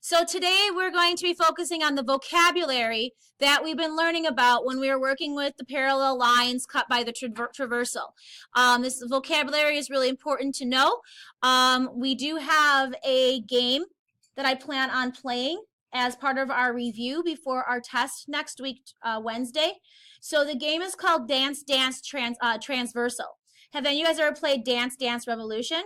So today we're going to be focusing on the vocabulary that we've been learning about when we were working with the parallel lines cut by the transversal. This vocabulary is really important to know. We do have a game that I plan on playing as part of our review before our test next week, Wednesday. So the game is called Dance Dance Transversal. Have any of you guys ever played Dance Dance Revolution?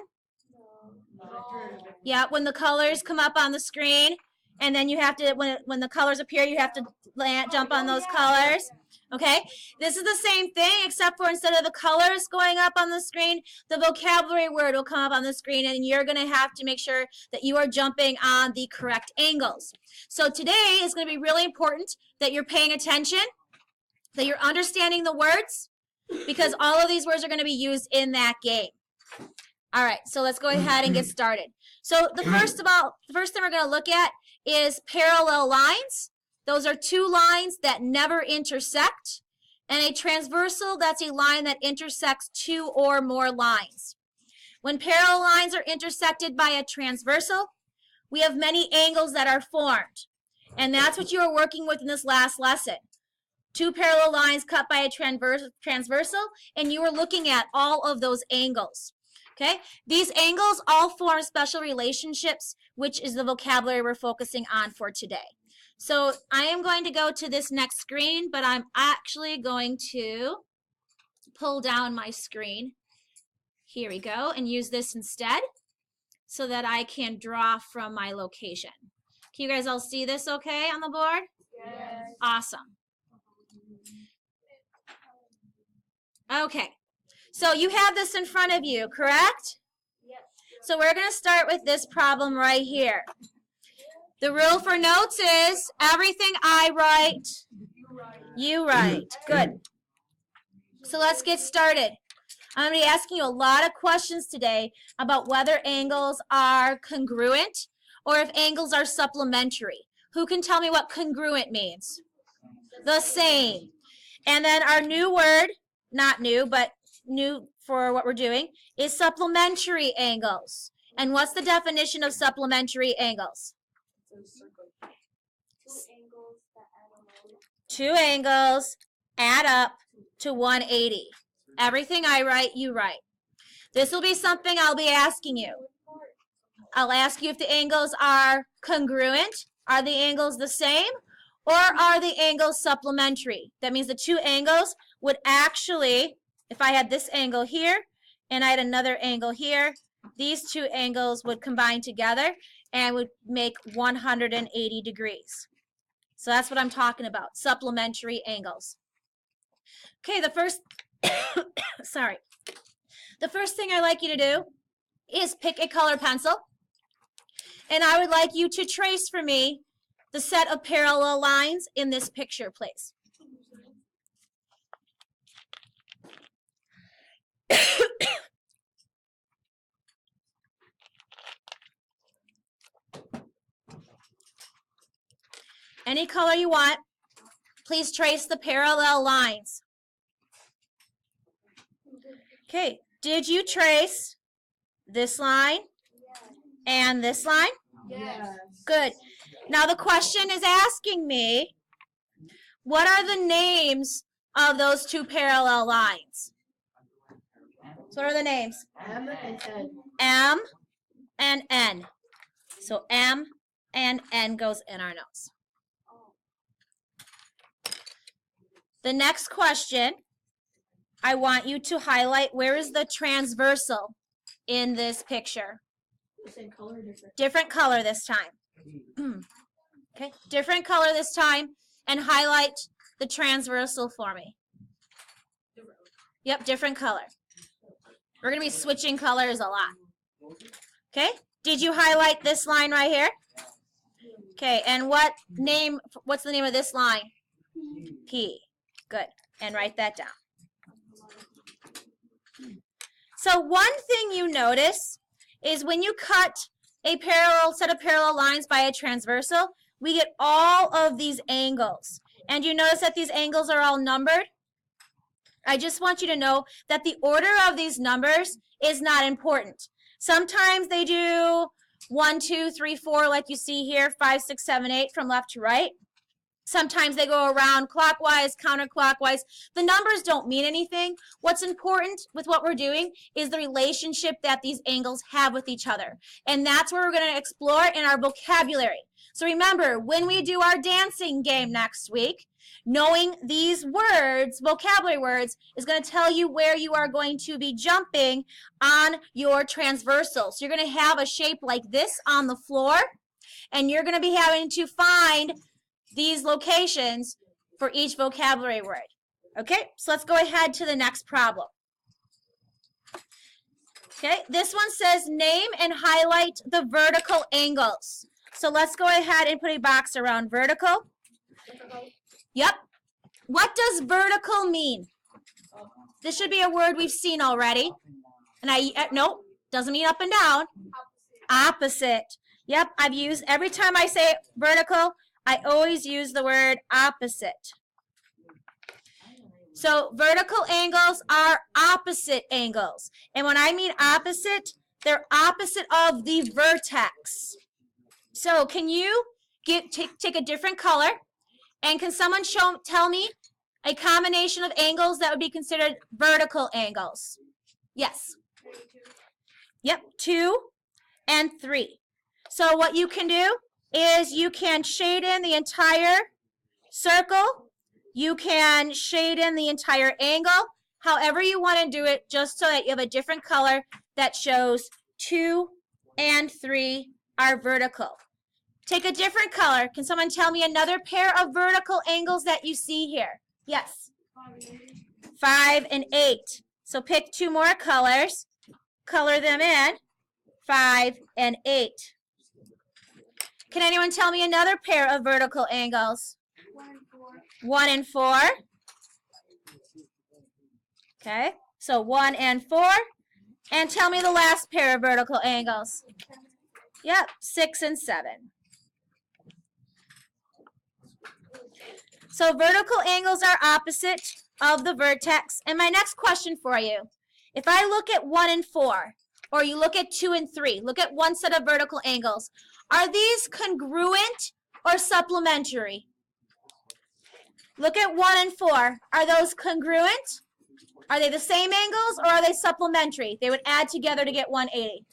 Yeah, when the colors come up on the screen, and then you have to, when the colors appear, you have to jump on those colors. Okay, this is the same thing, except for instead of the colors going up on the screen, the vocabulary word will come up on the screen, and you're going to have to make sure that you are jumping on the correct angles. So today is going to be really important that you're paying attention, that you're understanding the words, because all of these words are going to be used in that game. All right, so let's go ahead and get started. So the first thing we're going to look at is parallel lines. Those are two lines that never intersect. And a transversal, that's a line that intersects two or more lines. When parallel lines are intersected by a transversal, we have many angles that are formed. And that's what you are working with in this last lesson. Two parallel lines cut by a transversal, and you are looking at all of those angles. Okay, these angles all form special relationships, which is the vocabulary we're focusing on for today. So I am going to go to this next screen, but I'm actually going to pull down my screen. Here we go, and use this instead so that I can draw from my location. Can you guys all see this okay on the board? Yes. Awesome. Okay. So you have this in front of you, correct? Yes. So we're going to start with this problem right here. The rule for notes is everything I write, you write. Good. So let's get started. I'm going to be asking you a lot of questions today about whether angles are congruent or if angles are supplementary. Who can tell me what congruent means? The same. And then our new word, not new, but new for what we're doing, is supplementary angles. And what's the definition of supplementary angles? Two angles add up to 180. Everything I write, you write. This will be something I'll be asking you. I'll ask you if the angles are congruent. Are the angles the same? Or are the angles supplementary? That means the two angles would actually, if I had this angle here and I had another angle here, these two angles would combine together and would make 180 degrees. So that's what I'm talking about, supplementary angles. Okay, the first thing I'd like you to do is pick a color pencil, and I would like you to trace for me the set of parallel lines in this picture, please. Any color you want, please trace the parallel lines. Okay, did you trace this line and this line? Yes. Good. Now the question is asking me, what are the names of those two parallel lines? So what are the names? M and N. M and N. So M and N goes in our notes. The next question, I want you to highlight where is the transversal in this picture. The same color, different color this time. Okay, different color this time, and highlight the transversal for me. Yep, different color. We're going to be switching colors a lot. Okay, did you highlight this line right here? Okay, and what's the name of this line? P. Good, and write that down. So one thing you notice is when you cut a set of parallel lines by a transversal, we get all of these angles. And you notice that these angles are all numbered? I just want you to know that the order of these numbers is not important. Sometimes they do 1, 2, 3, 4, like you see here, 5, 6, 7, 8 from left to right. Sometimes they go around clockwise, counterclockwise. The numbers don't mean anything. What's important with what we're doing is the relationship that these angles have with each other. And that's where we're going to explore in our vocabulary. So remember, when we do our dancing game next week, knowing these words, vocabulary words, is going to tell you where you are going to be jumping on your transversal. So you're going to have a shape like this on the floor, and you're going to be having to find these locations for each vocabulary word. Okay, so let's go ahead to the next problem. Okay, this one says name and highlight the vertical angles. So let's go ahead and put a box around vertical. Yep. What does vertical mean? This should be a word we've seen already. And nope, doesn't mean up and down. Opposite. Yep, I've used, every time I say vertical, I always use the word opposite. So vertical angles are opposite angles. And when I mean opposite, they're opposite of the vertex. So can you take a different color, and can someone tell me a combination of angles that would be considered vertical angles? Yes. Yep, 2 and 3. So what you can do is you can shade in the entire circle. You can shade in the entire angle, however you want to do it, just so that you have a different color that shows 2 and 3 are vertical. Take a different color. Can someone tell me another pair of vertical angles that you see here? Yes. 5 and 8. So pick 2 more colors. Color them in. 5 and 8. Can anyone tell me another pair of vertical angles? 1 and 4. Okay, so 1 and 4. And tell me the last pair of vertical angles. Yep, 6 and 7. So vertical angles are opposite of the vertex. And my next question for you, if I look at 1 and 4, or you look at 2 and 3, look at one set of vertical angles. Are these congruent or supplementary? Look at 1 and 4. Are those congruent? Are they the same angles, or are they supplementary? They would add together to get 180.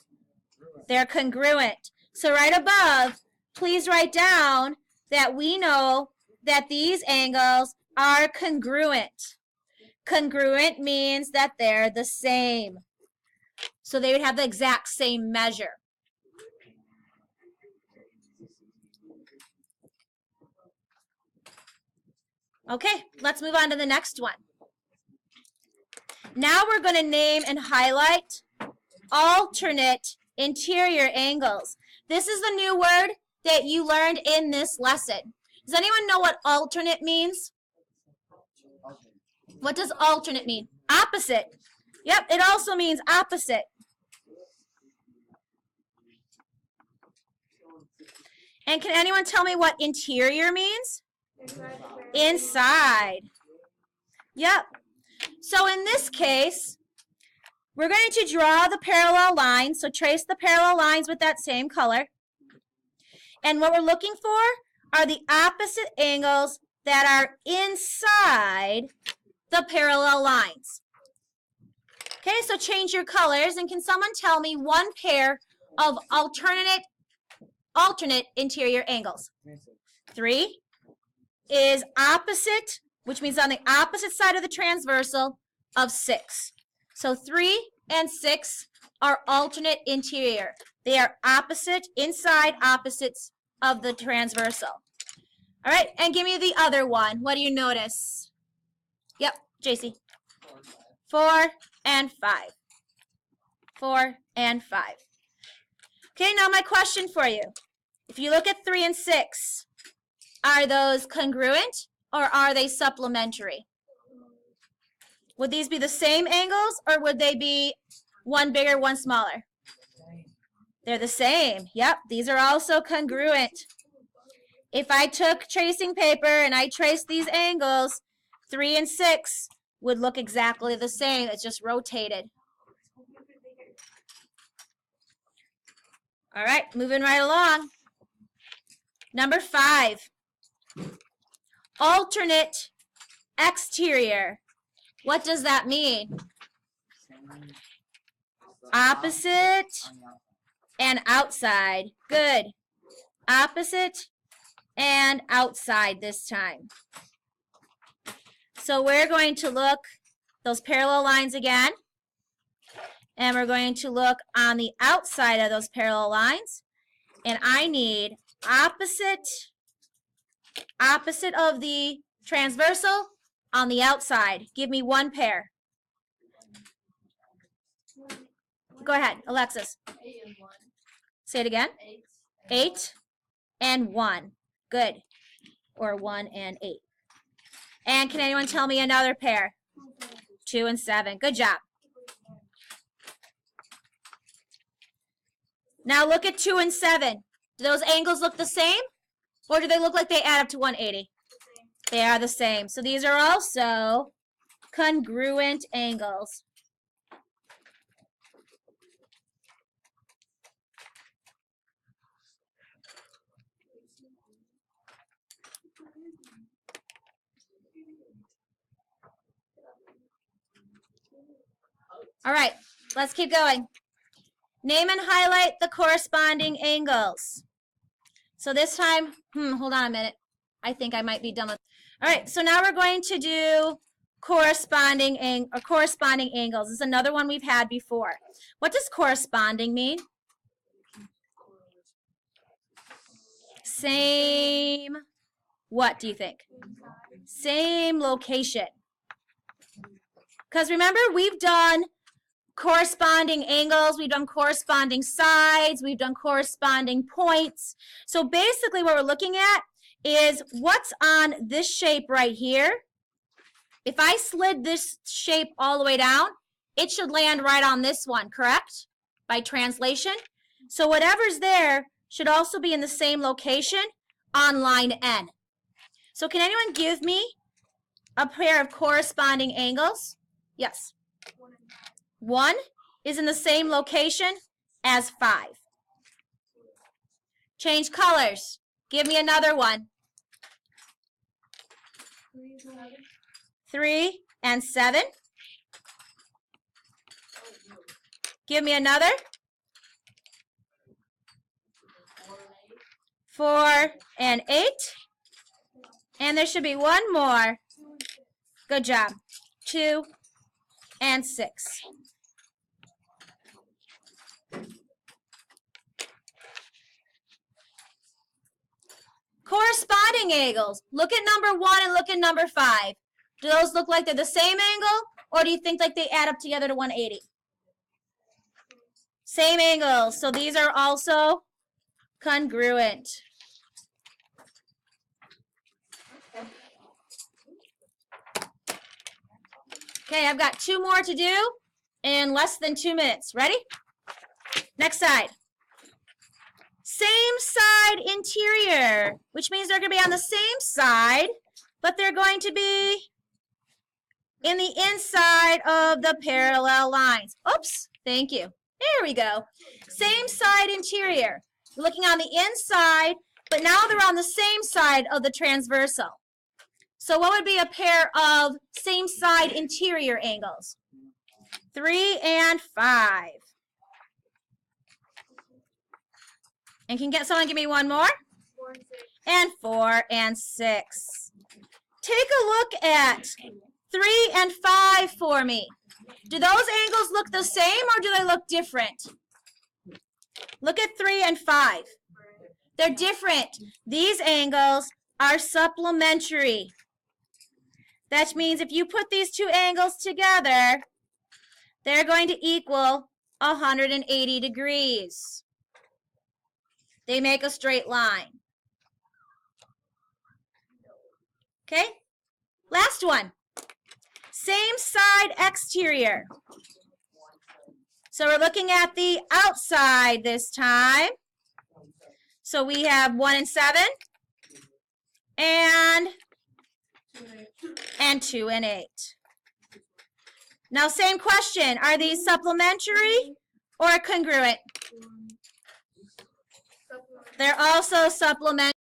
They're congruent. So right above, please write down that we know that these angles are congruent. Congruent means that they're the same. So they would have the exact same measure. Okay, let's move on to the next one. Now we're going to name and highlight alternate interior angles. This is the new word that you learned in this lesson. Does anyone know what alternate means? What does alternate mean? Opposite. Yep, it also means opposite. And can anyone tell me what interior means? Inside. Yep. So in this case, we're going to draw the parallel lines. So trace the parallel lines with that same color. And what we're looking for are the opposite angles that are inside the parallel lines. Okay, so change your colors, and can someone tell me one pair of alternate interior angles? 3 is opposite, which means on the opposite side of the transversal of 6. So 3 and 6 are alternate interior. They are opposite, inside opposites of the transversal. All right, and give me the other one. What do you notice? Yep, JC. 4 and 5. 4 and 5. Okay, now my question for you. If you look at 3 and 6, are those congruent or are they supplementary? Would these be the same angles, or would they be one bigger, one smaller? They're the same. Yep, these are also congruent. If I took tracing paper and I traced these angles, 3 and 6 would look exactly the same. It's just rotated. All right, moving right along. Number 5. Alternate exterior. What does that mean? Opposite and outside. Good. Opposite and outside this time. So we're going to look those parallel lines again. And we're going to look on the outside of those parallel lines. And I need opposite of the transversal on the outside. Give me one pair. Go ahead, Alexis. 8 and 1. Say it again. 8 and 1. Good. Or 1 and 8. And can anyone tell me another pair? 2 and 7. Good job. Now look at 2 and 7. Do those angles look the same? Or do they look like they add up to 180? They are the same. So these are also congruent angles. All right, let's keep going. Name and highlight the corresponding angles. So this time, hold on a minute. I think I might be done with. All right, so now we're going to do corresponding angles. This is another one we've had before. What does corresponding mean? Same. What do you think? Same location. Because remember, we've done corresponding angles, we've done corresponding sides, we've done corresponding points. So basically what we're looking at is what's on this shape right here. If I slid this shape all the way down, it should land right on this one, correct? By translation. So whatever's there should also be in the same location on line N. So can anyone give me a pair of corresponding angles? Yes. 1 is in the same location as 5. Change colors. Give me another one. 3 and 7. Give me another. 4 and 8. And there should be one more. Good job. 2 and 6. Corresponding angles. Look at number 1 and look at number 5. Do those look like they're the same angle, or do you think like they add up together to 180? Same angles. So these are also congruent. Okay, I've got 2 more to do in less than 2 minutes. Ready? Next side. Same side interior, which means they're going to be on the same side, but they're going to be in the inside of the parallel lines. Oops, thank you. There we go. Same side interior. We're looking on the inside, but now they're on the same side of the transversal. So what would be a pair of same side interior angles? 3 and 5. And can someone give me one more? 4 and 6. And 4 and 6. Take a look at 3 and 5 for me. Do those angles look the same or do they look different? Look at 3 and 5. They're different. These angles are supplementary. That means if you put these 2 angles together, they're going to equal 180 degrees. They make a straight line. Okay? Last one. Same side exterior. So we're looking at the outside this time. So we have 1 and 7 and 2 and 8. Now same question. Are these supplementary or congruent? They're also supplementary.